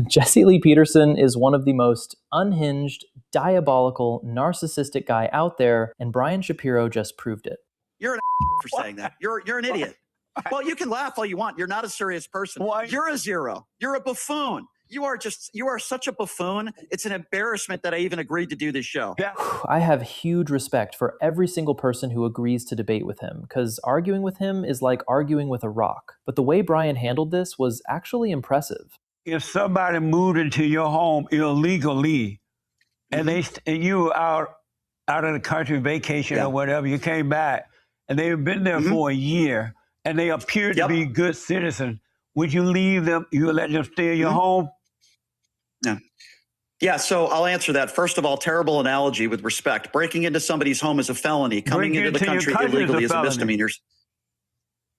Jesse Lee Peterson is one of the most unhinged, diabolical, narcissistic guy out there, and Brian Shapiro just proved it. You're an for saying that. You're an idiot. Well, you can laugh all you want. You're not a serious person. Why? You're a zero. You're a buffoon. You are such a buffoon. It's an embarrassment that I even agreed to do this show. Yeah. I have huge respect for every single person who agrees to debate with him, because arguing with him is like arguing with a rock. But the way Brian handled this was actually impressive. If somebody moved into your home illegally, and you were out of the country vacation or whatever, you came back, and they've been there for a year, and they appear to be good citizens, would you leave them? You would let them stay in your home? No. Yeah, so I'll answer that. First of all, terrible analogy with respect. Breaking into somebody's home is a felony. Coming into the country illegally is a misdemeanor.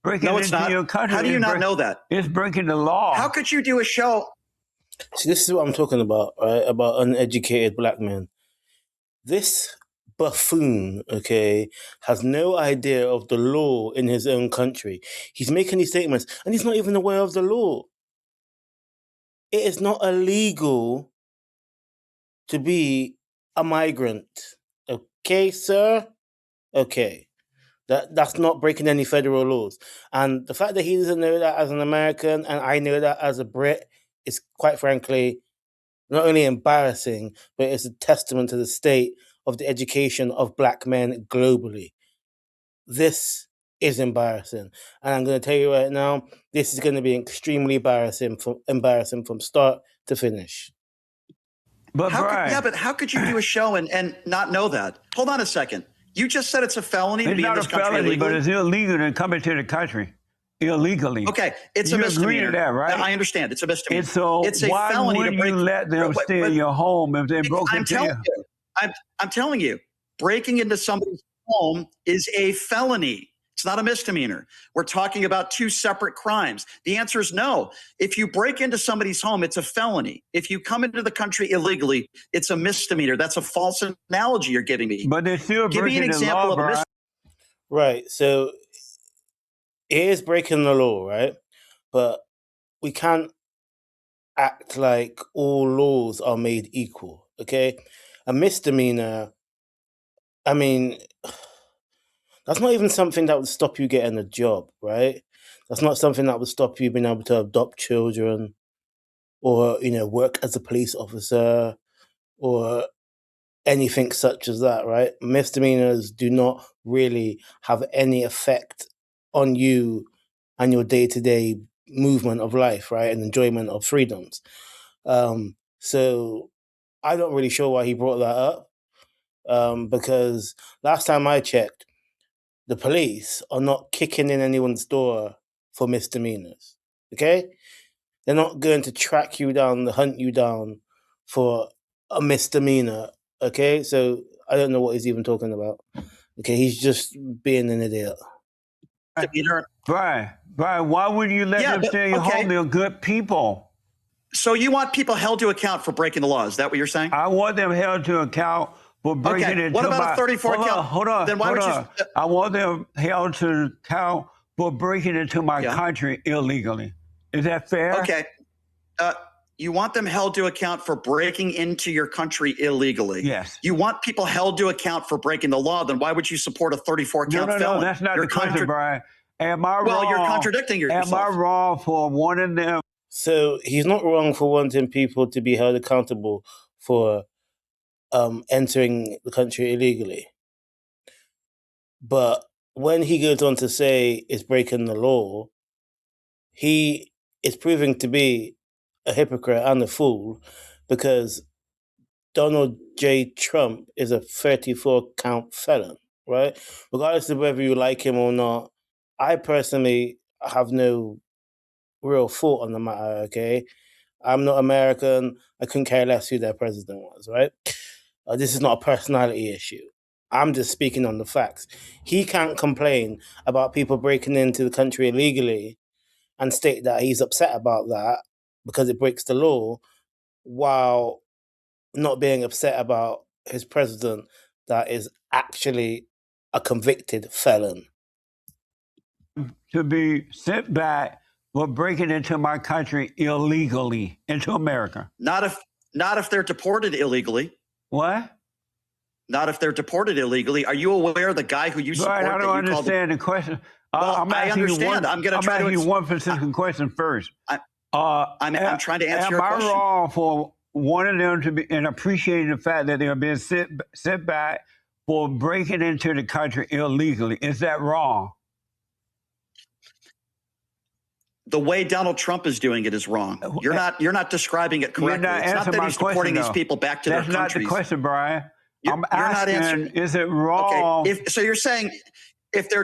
No, it's not. How do you not know that? It's breaking the law. How could you do a show? See, this is what I'm talking about, right? About uneducated black men. This buffoon, okay, has no idea of the law in his own country. He's making these statements, and he's not even aware of the law. It is not illegal to be a migrant. Okay, sir? Okay. That's not breaking any federal laws. And the fact that he doesn't know that as an American, and I know that as a Brit, is quite frankly not only embarrassing, but it's a testament to the state of the education of black men globally. This is embarrassing. And I'm going to tell you right now, this is going to be extremely embarrassing from start to finish. But but how could you do a show and not know that? Hold on a second. You just said it's a felony to be in this country illegally? It's not a felony, but it's illegal to come into the country illegally. Okay, it's a misdemeanor. You agree to that, right? I understand. It's a misdemeanor. And so it's a why felony wouldn't to break, you let them stay in your home if they broke into your... I'm telling you, breaking into somebody's home is a felony. It's not a misdemeanor. We're talking about two separate crimes. The answer is no. If you break into somebody's home, it's a felony. If you come into the country illegally, it's a misdemeanor. That's a false analogy you're giving me. But they're still Give me an example of a misdemeanor. Right. So it is breaking the law, right? But we can't act like all laws are made equal, okay? A misdemeanor, I mean, that's not even something that would stop you getting a job, right? That's not something that would stop you being able to adopt children or, work as a police officer or anything such as that, right? Misdemeanors do not really have any effect on you and your day-to-day movement of life, right? And enjoyment of freedoms. So I'm not really sure why he brought that up, because last time I checked, the police are not kicking in anyone's door for misdemeanors, okay? They're not going to track you down, hunt you down for a misdemeanor, okay? So I don't know what he's even talking about. Okay, he's just being an idiot. Brian, why would you let them stay in your home? They're good people. So you want people held to account for breaking the law? Is that what you're saying? I want them held to account for breaking into What about a 34 count? Hold on. Then why would you? I want them held to account for breaking into my country illegally. Is that fair? Okay. You want them held to account for breaking into your country illegally. Yes. You want people held to account for breaking the law. Then why would you support a 34 count felon? No, that's not the question, Brian. Am I wrong? Well, you're contradicting yourself. Am I wrong for wanting them? So he's not wrong for wanting people to be held accountable for entering the country illegally. But when he goes on to say it's breaking the law, he is proving to be a hypocrite and a fool, because Donald J. Trump is a 34 count felon, right? Regardless of whether you like him or not, I personally have no real thought on the matter, okay? I'm not American. I couldn't care less who their president was, right? This is not a personality issue. I'm just speaking on the facts. He can't complain about people breaking into the country illegally and state that he's upset about that because it breaks the law, while not being upset about his president that is actually a convicted felon. To be sent back for breaking into my country illegally, into America? Not if they're deported illegally. What? Not if they're deported illegally. Are you aware the guy who you support? Right, I don't understand the question. Well, I understand. I'm going to try to ask you one specific question first. I'm trying to answer your question. Am I wrong for wanting them to be and appreciating the fact that they are being sent back for breaking into the country illegally? Is that wrong? The way Donald Trump is doing it is wrong. You're not describing it correctly. It's not that he's deporting these people back to their countries. That's not the question, Brian. I'm asking, not answering. Is it wrong? Okay. So you're saying if they're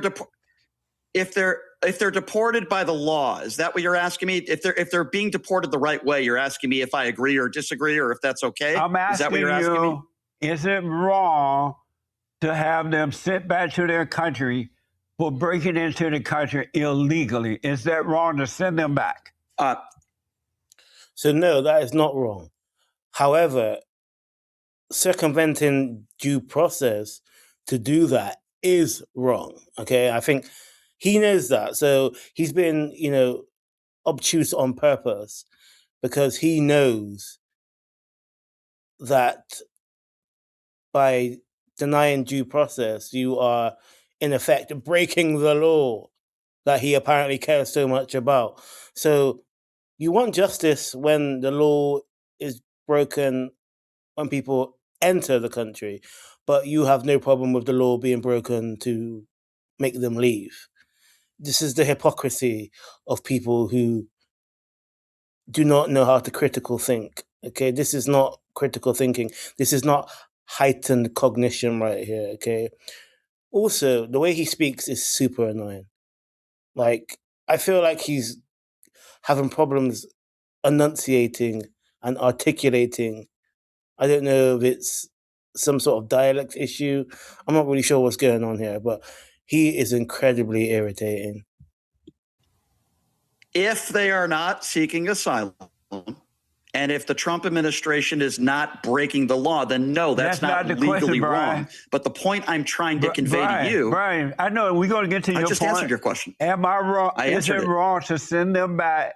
deported by the law, is that what you're asking me? If they're being deported the right way, you're asking me if I agree or disagree or if that's okay? I'm asking is that what you're asking me? Is it wrong to have them sent back to their country for breaking into the country illegally? Is that wrong to send them back? So no, that is not wrong. However, circumventing due process to do that is wrong. Okay, I think he knows that. So he's been, obtuse on purpose because he knows that by denying due process, you are in effect breaking the law that he apparently cares so much about. So you want justice when the law is broken when people enter the country, but you have no problem with the law being broken to make them leave. This is the hypocrisy of people who do not know how to critical think. Okay, this is not critical thinking. This is not heightened cognition right here. Okay. Also, the way he speaks is super annoying. Like, I feel like he's having problems enunciating and articulating. I don't know if it's some sort of dialect issue. I'm not really sure what's going on here, but he is incredibly irritating. If they are not seeking asylum, and if the Trump administration is not breaking the law, then no, that's not legally wrong. But the point I'm trying to convey to you... Brian, I know we're going to get to your point. I just answered your question. Am I wrong? Is it wrong to send them back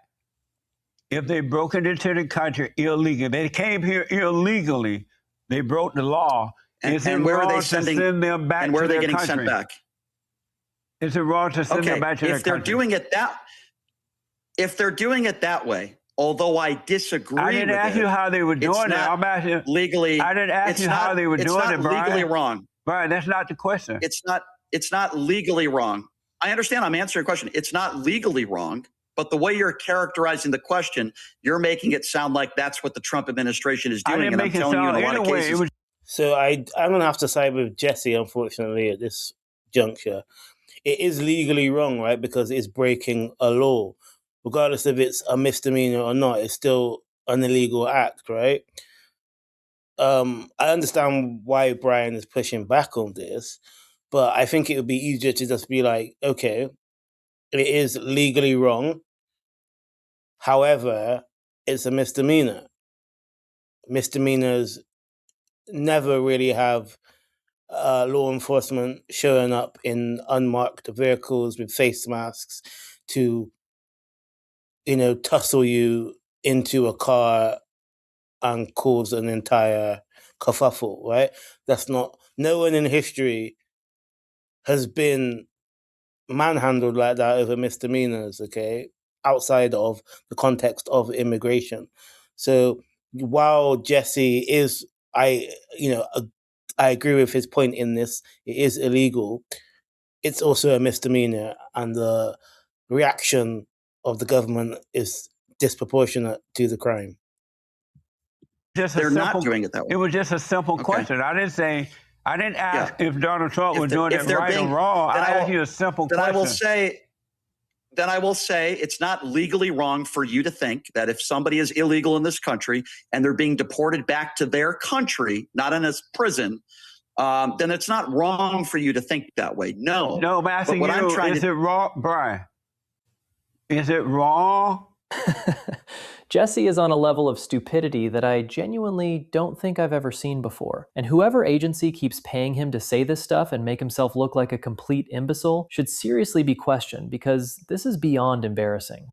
if they broke into the country illegally? They came here illegally. They broke the law. Is it wrong to send them back to their country? And where are they getting sent back? Is it wrong to send them back to their country? If they're doing it that way, although I disagree with it. I didn't ask you how they were doing it. I'm asking legally. I didn't ask you how they were doing it, Brian. It's not legally wrong. Brian, that's not the question. It's not legally wrong. I understand. I'm answering your question. It's not legally wrong, but the way you're characterizing the question, you're making it sound like that's what the Trump administration is doing. And I'm telling you in a lot of cases. So I'm going to have to side with Jesse, unfortunately, at this juncture. It is legally wrong, right? Because it's breaking a law. Regardless if it's a misdemeanor or not, it's still an illegal act, right? I understand why Brian is pushing back on this, but I think it would be easier to just be like, okay, it is legally wrong. However, it's a misdemeanor. Misdemeanors never really have law enforcement showing up in unmarked vehicles with face masks to tussle you into a car and cause an entire kerfuffle, right? No one in history has been manhandled like that over misdemeanors, okay? Outside of the context of immigration. So while Jesse is, I agree with his point in this, it is illegal, it's also a misdemeanor, and the reaction of the government is disproportionate to the crime. They're not doing it that way. It was just a simple question. I didn't ask if Donald Trump was doing it right or wrong. I asked you a simple question. Then I will say it's not legally wrong for you to think that if somebody is illegal in this country and they're being deported back to their country, not in a prison, then it's not wrong for you to think that way. No. No, I'm asking you, is it wrong, Brian? Is it wrong? Jesse is on a level of stupidity that I genuinely don't think I've ever seen before. And whoever agency keeps paying him to say this stuff and make himself look like a complete imbecile should seriously be questioned, because this is beyond embarrassing.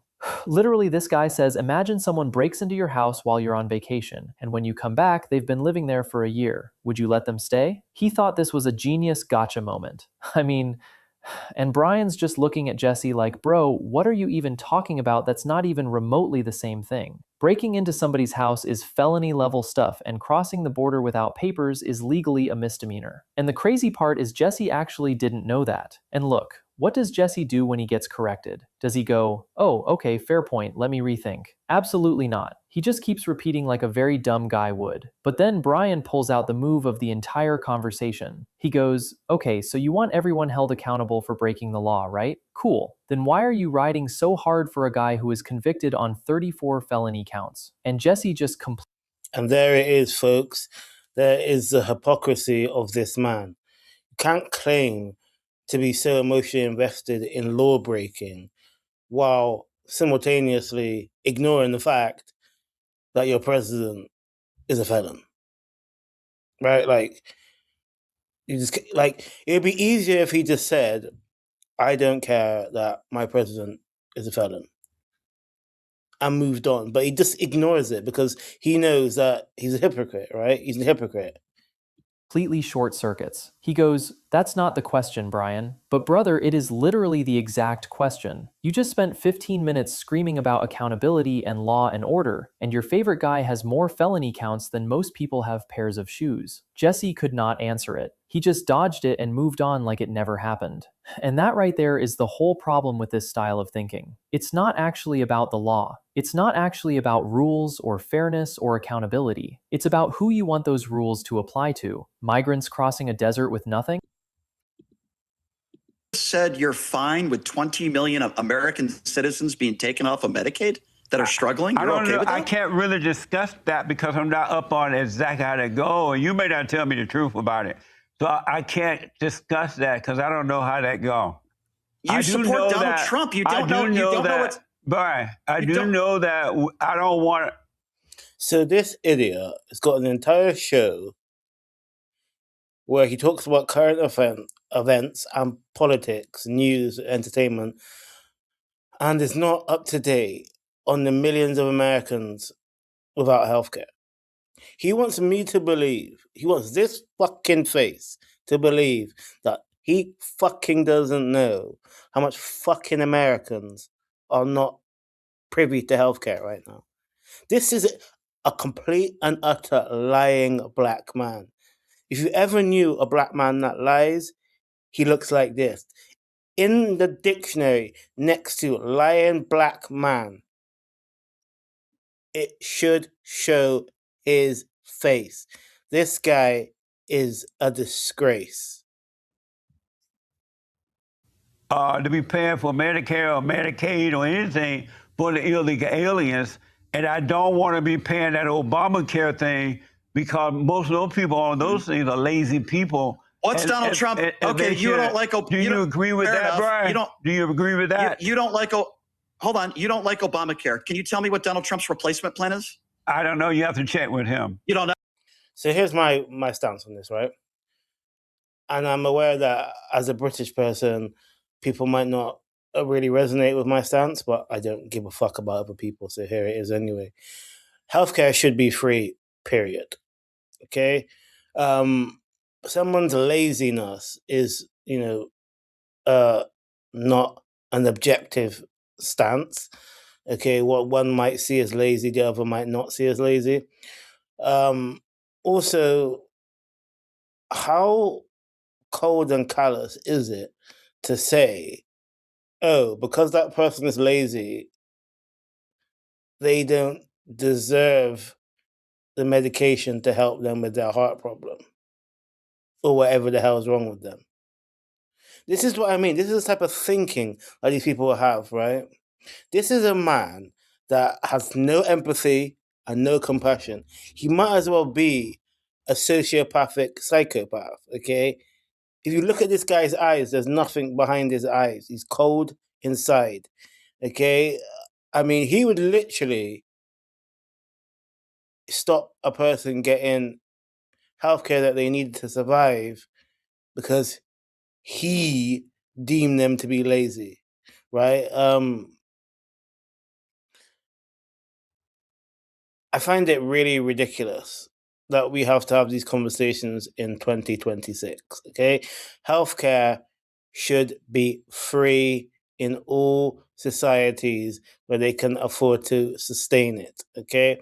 Literally, this guy says, imagine someone breaks into your house while you're on vacation, and when you come back, they've been living there for a year. Would you let them stay? He thought this was a genius gotcha moment. I mean, and Brian's just looking at Jesse like, bro, what are you even talking about that's not even remotely the same thing? Breaking into somebody's house is felony level stuff, and crossing the border without papers is legally a misdemeanor. And the crazy part is Jesse actually didn't know that. And look, what does Jesse do when he gets corrected? Does he go, oh, okay, fair point, let me rethink? Absolutely not. He just keeps repeating like a very dumb guy would. But then Brian pulls out the move of the entire conversation. He goes, okay, so you want everyone held accountable for breaking the law, right? Cool. Then why are you riding so hard for a guy who is convicted on 34 felony counts? And Jesse just And there it is, folks. There is the hypocrisy of this man. You can't claim to be so emotionally invested in law breaking while simultaneously ignoring the fact that your president is a felon. Right? Like, you just like, it'd be easier if he just said, I don't care that my president is a felon, and moved on. But he just ignores it because he knows that he's a hypocrite, right? He's a hypocrite. completely short circuits. He goes, that's not the question, Brian. But brother, it is literally the exact question. You just spent 15 minutes screaming about accountability and law and order, and your favorite guy has more felony counts than most people have pairs of shoes. Jesse could not answer it. He just dodged it and moved on like it never happened. And that right there is the whole problem with this style of thinking. It's not actually about the law. It's not actually about rules or fairness or accountability. It's about who you want those rules to apply to. Migrants crossing a desert with nothing? Said you're fine with 20 million of American citizens being taken off of Medicaid that are struggling? You're okay with that? I can't really discuss that because I'm not up on exactly how to go, and you may not tell me the truth about it. So I can't discuss that because I don't know how that go. You support Donald Trump. You don't know. You don't know what's. Brian, I do know that I don't want to. So this idiot has got an entire show where he talks about current events and politics, news, entertainment, and is not up to date on the millions of Americans without healthcare. He wants me to believe, he wants this fucking face to believe that he fucking doesn't know how much fucking Americans are not privy to healthcare right now. This is a complete and utter lying black man. If you ever knew a black man that lies, he looks like this. In the dictionary next to lying black man, it should show his face. This guy is a disgrace. To be paying for Medicare or Medicaid or anything for the illegal aliens, and I don't want to be paying that Obamacare thing because most of those people on those things are lazy people. What's Donald Trump? Okay, you don't like. Do you agree with that, Brian? Do you agree with that? You don't like. Hold on. You don't like Obamacare. Can you tell me what Donald Trump's replacement plan is? I don't know. You have to check with him. You don't know. So here's my stance on this, right? And I'm aware that as a British person, people might not really resonate with my stance, but I don't give a fuck about other people. So here it is anyway. Healthcare should be free, period. Okay? Someone's laziness is, not an objective stance. Okay, what one might see as lazy, the other might not see as lazy. Also, how cold and callous is it to say, oh, because that person is lazy, they don't deserve the medication to help them with their heart problem or whatever the hell is wrong with them. This is what I mean. This is the type of thinking that these people have, right? This is a man that has no empathy and no compassion. He might as well be a sociopathic psychopath, okay? If you look at this guy's eyes, there's nothing behind his eyes. He's cold inside, okay? I mean, he would literally stop a person getting healthcare that they needed to survive because he deemed them to be lazy, right? I find it really ridiculous that we have to have these conversations in 2026. Okay, healthcare should be free in all societies where they can afford to sustain it. Okay,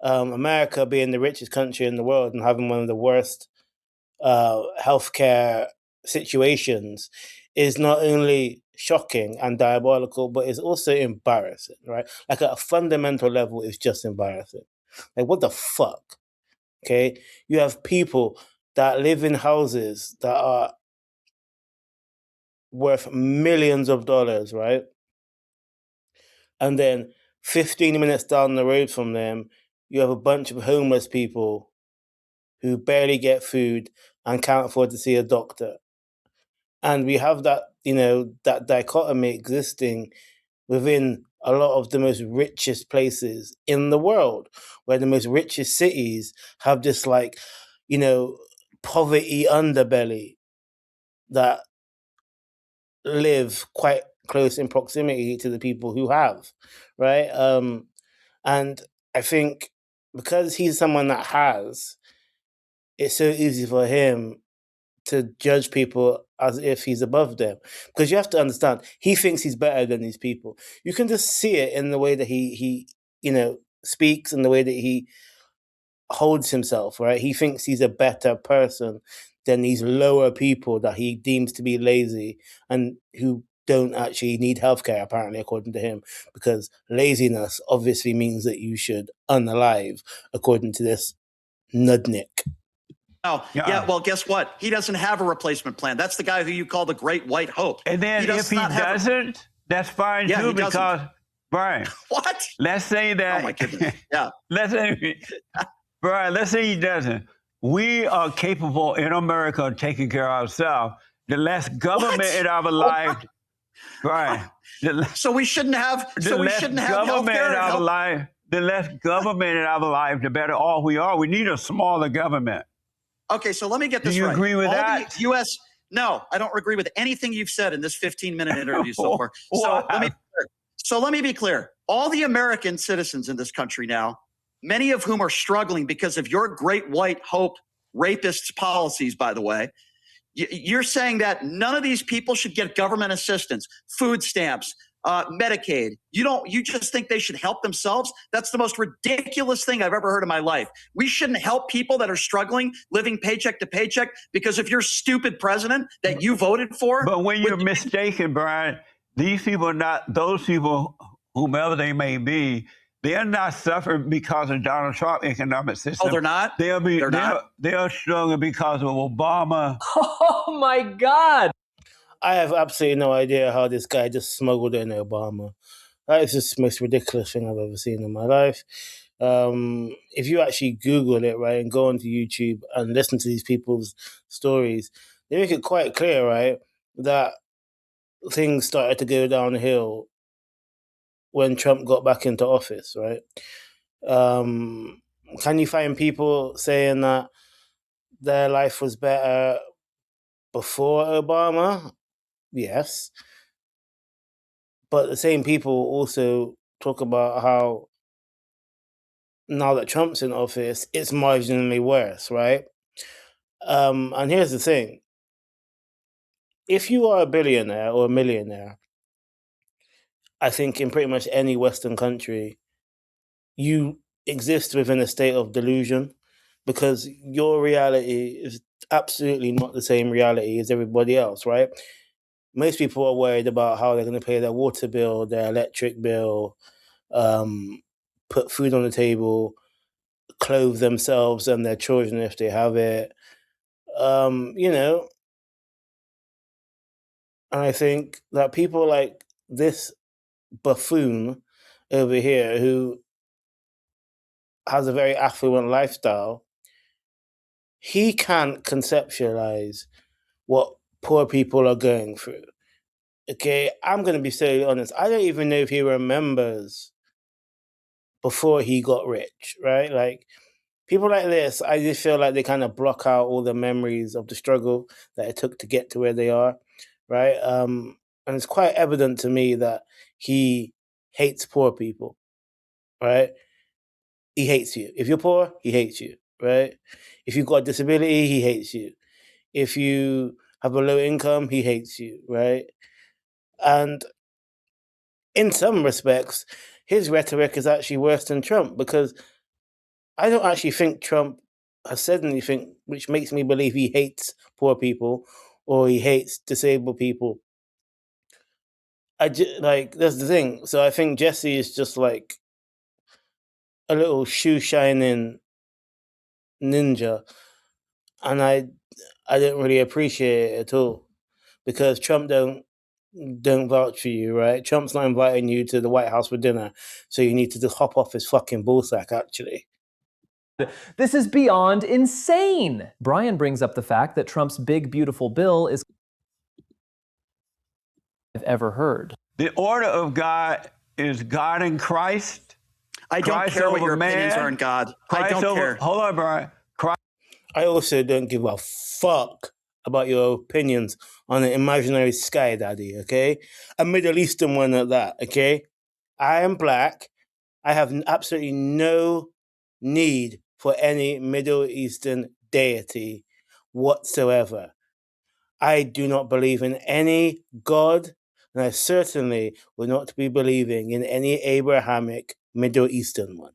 America being the richest country in the world and having one of the worst healthcare situations is not only shocking and diabolical, but it's also embarrassing, right? Like at a fundamental level, it's just embarrassing. Like, what the fuck? Okay, you have people that live in houses that are worth millions of dollars, right? And then 15 minutes down the road from them, you have a bunch of homeless people who barely get food and can't afford to see a doctor. And we have that, that dichotomy existing within a lot of the most richest places in the world, where the most richest cities have this poverty underbelly that live quite close in proximity to the people who have, right? And I think because he's someone that has, it's so easy for him to judge people as if he's above them. Because you have to understand, he thinks he's better than these people. You can just see it in the way that he speaks and the way that he holds himself, right? He thinks he's a better person than these lower people that he deems to be lazy and who don't actually need healthcare, apparently, according to him, because laziness obviously means that you should unalive, according to this nudnik. Oh, yeah. Well, guess what? He doesn't have a replacement plan. That's the guy who you call the Great White Hope. And then if he doesn't, that's fine too, because Brian. What? Let's say that. Oh my goodness. Yeah. Brian, let's say he doesn't. We are capable in America of taking care of ourselves. The less government in our life, Brian. So we shouldn't have. So we shouldn't have government healthcare in our life. The less government in our life, the better off we are. We need a smaller government. Okay, so let me get this right. Do you agree with that? The U.S. No, I don't agree with anything you've said in this 15-minute interview so far. So let me be clear. All the American citizens in this country now, many of whom are struggling because of your Great White Hope rapists' policies, by the way, you're saying that none of these people should get government assistance, food stamps, Medicaid. You just think they should help themselves? That's the most ridiculous thing I've ever heard in my life. We shouldn't help people that are struggling, living paycheck to paycheck because of your stupid president that you voted for. But when you're mistaken, Brian, these people are not, those people, whomever they may be, they're not suffering because of Donald Trump's economic system. Oh, they're not? They're struggling because of Obama. Oh my God. I have absolutely no idea how this guy just smuggled in Obama. That is just the most ridiculous thing I've ever seen in my life. If you actually Google it, right, and go onto YouTube and listen to these people's stories, they make it quite clear, right, that things started to go downhill when Trump got back into office, right? Can you find people saying that their life was better before Obama? Yes. But the same people also talk about how now that Trump's in office, it's marginally worse, right? And here's the thing. If you are a billionaire or a millionaire, I think in pretty much any Western country, you exist within a state of delusion because your reality is absolutely not the same reality as everybody else, right? Most people are worried about how they're going to pay their water bill, their electric bill, put food on the table, clothe themselves and their children if they have it. And I think that people like this buffoon over here who has a very affluent lifestyle, he can't conceptualize what poor people are going through. Okay, I'm going to be so honest. I don't even know if he remembers before he got rich, right? Like, people like this, I just feel like they kind of block out all the memories of the struggle that it took to get to where they are, right? And it's quite evident to me that he hates poor people, right? he hates you. If you're poor, he hates you, right? If you've got a disability, he hates you. If you have a low income, he hates you, right? And in some respects, his rhetoric is actually worse than Trump, because I don't actually think Trump has said anything which makes me believe he hates poor people or he hates disabled people. That's the thing. So I think Jesse is just like a little shoe shining ninja, and I didn't really appreciate it at all, because Trump don't vouch for you, right? Trump's not inviting you to the White House for dinner, so you need to just hop off his fucking ballsack, actually. This is beyond insane. Brian brings up the fact that Trump's big, beautiful bill is I've ever heard. The order of God is God in Christ. I don't Christ care what over your opinions man, are in God. Christ I don't care. Hold on, Brian. I also don't give a fuck about your opinions on an imaginary sky daddy, okay? A Middle Eastern one at that, okay? I am black. I have absolutely no need for any Middle Eastern deity whatsoever. I do not believe in any God, and I certainly will not be believing in any Abrahamic Middle Eastern one.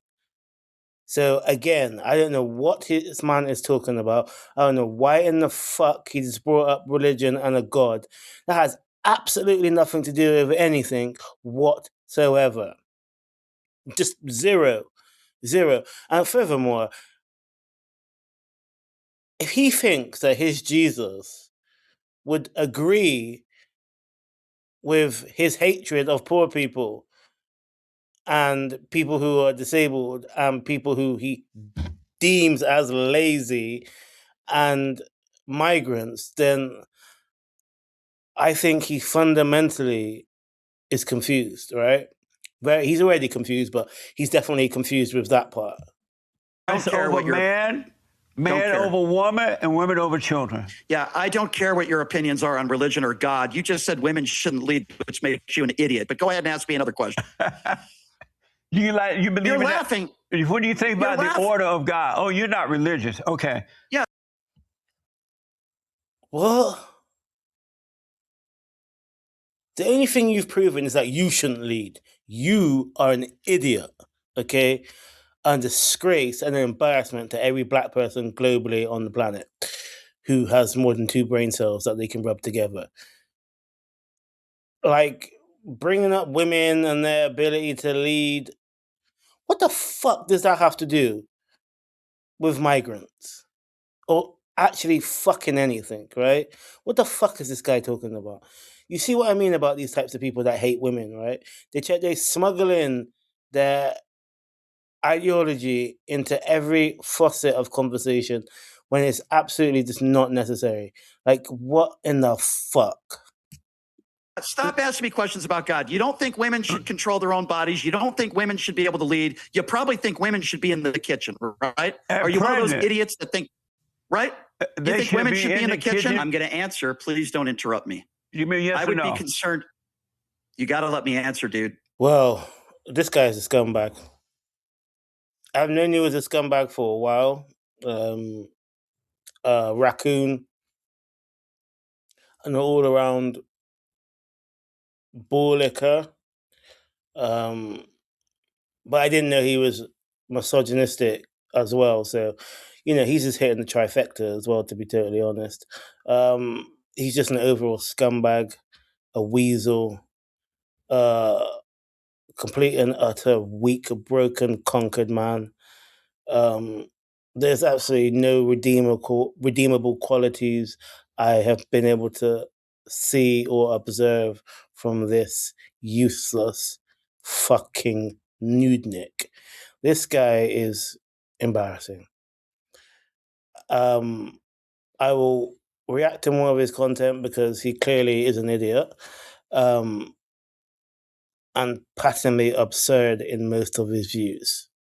So again, I don't know what this man is talking about. I don't know why in the fuck he just brought up religion and a God. That has absolutely nothing to do with anything whatsoever. Just zero. And furthermore, if he thinks that his Jesus would agree with his hatred of poor people and people who are disabled and people who he deems as lazy and migrants, then I think he fundamentally is confused, right? He's already confused, but he's definitely confused with that part. Christ over man over woman, and women over children. Yeah, I don't care what your opinions are on religion or God. You just said women shouldn't lead, which makes you an idiot. But go ahead and ask me another question. You believe You're in laughing. That? What do you think about the order of God? Oh, you're not religious. Okay. Yeah. Well, the only thing you've proven is that you shouldn't lead. You are an idiot, okay? And disgrace and an embarrassment to every black person globally on the planet who has more than 2 brain cells that they can rub together. Like, bringing up women and their ability to lead, what the fuck does that have to do with migrants? Or actually fucking anything, right? What the fuck is this guy talking about? You see what I mean about these types of people that hate women, right? They smuggle in their ideology into every facet of conversation when it's absolutely just not necessary. Like, what in the fuck? Stop asking me questions about God. You don't think women should control their own bodies. You don't think women should be able to lead. You probably think women should be in the kitchen, right? Are you one of those idiots that think, right? You think women should be in the kitchen? I'm going to answer. Please don't interrupt me. You mean yes I would or no? be concerned. You got to let me answer, dude. Well, this guy's a scumbag. I've known you as a scumbag for a while. Raccoon. An all-around bull liquor. But I didn't know he was misogynistic as well. So, he's just hitting the trifecta as well, to be totally honest. He's just an overall scumbag, a weasel, complete and utter weak, broken, conquered man. There's absolutely no redeemable qualities I have been able to see or observe from this useless fucking nudnik. This guy is embarrassing. I will react to more of his content because he clearly is an idiot, and patently absurd in most of his views.